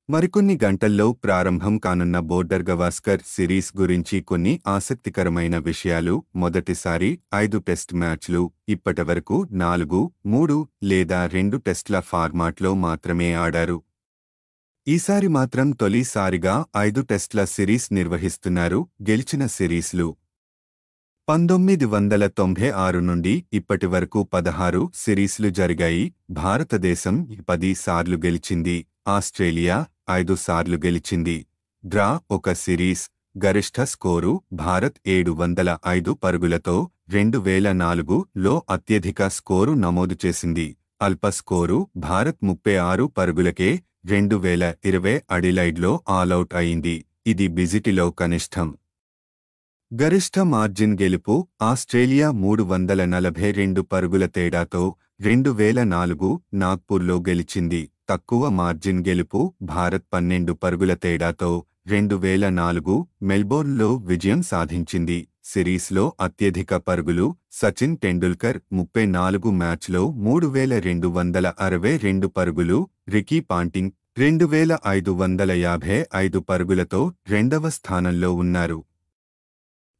మరికొన్ని గంటల్లో ప్రారంభం కానున్న బోర్డర్ గవాస్కర్ సిరీస్ గురించి కొన్ని ఆసక్తికరమైన విషయాలు. మొదటిసారి 5 టెస్ట్ మ్యాచ్లు. ఇప్పటివరకు 4, 3 లేదా 2 టెస్ట్ల ఫార్మాట్లో మాత్రమే ఆడారు. ఈసారి మాత్రం తొలిసారిగా 5 టెస్ట్ల సిరీస్ నిర్వహిస్తున్నారు. గెలిచిన సిరీస్లు 1996 నుండి ఇప్పటివరకు 16 సిరీస్లు జరిగాయి. భారతదేశం 10 సార్లు గెలిచింది. ఆస్ట్రేలియా 5 సార్లు గెలిచింది. Draw 1 series. గరిష్ఠ స్కోరు భారత్ 705 పరుగులతో 2004లో అత్యధిక స్కోరు నమోదు చేసింది. అల్ప స్కోరు భారత్ 36 పరుగులకే 2020 అడిలైడ్లో ఆలౌట్ అయింది. ఇది బిజిటిలో కనిష్టం. గరిష్ఠ మార్జిన్ గెలుపు ఆస్ట్రేలియా 342 పరుగుల తేడాతో 2004 నాగ్పూర్లో గెలిచింది. తక్కువ మార్జిన్ గెలుపు భారత్ 12 పరుగుల తేడాతో 2004 మెల్బోర్న్లో విజయం సాధించింది. సిరీస్లో అత్యధిక పరుగులు సచిన్ టెండూల్కర్ 34 మ్యాచ్లో 3262 పరుగులు. రికీ పాంటింగ్ 2555 పరుగులతో రెండవ స్థానంలో ఉన్నారు.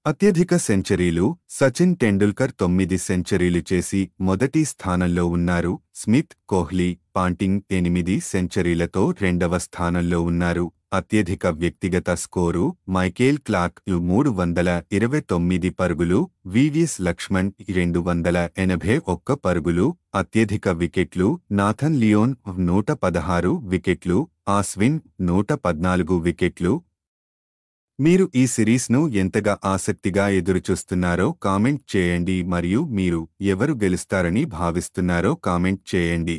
అత్యధిక సెంచరీలు సచిన్ టెండూల్కర్ 9 సెంచరీలు చేసి మొదటి స్థానంలో ఉన్నారు. స్మిత్, కోహ్లీ, పాంటింగ్ 8 సెంచరీలతో రెండవ స్థానంలో ఉన్నారు. అత్యధిక వ్యక్తిగత స్కోరు మైకేల్ క్లార్క్ 329 పరుగులు, వివిఎస్ లక్ష్మణ్ 281 పరుగులు. అత్యధిక వికెట్లు నాథన్ లియోన్ 116 వికెట్లు, ఆస్విన్ 114 వికెట్లు. మీరు ఈ సిరీస్ను ఎంతగా ఆసక్తిగా ఎదురుచూస్తున్నారో కామెంట్ చేయండి మరియు మీరు ఎవరు గెలుస్తారని భావిస్తున్నారో కామెంట్ చేయండి.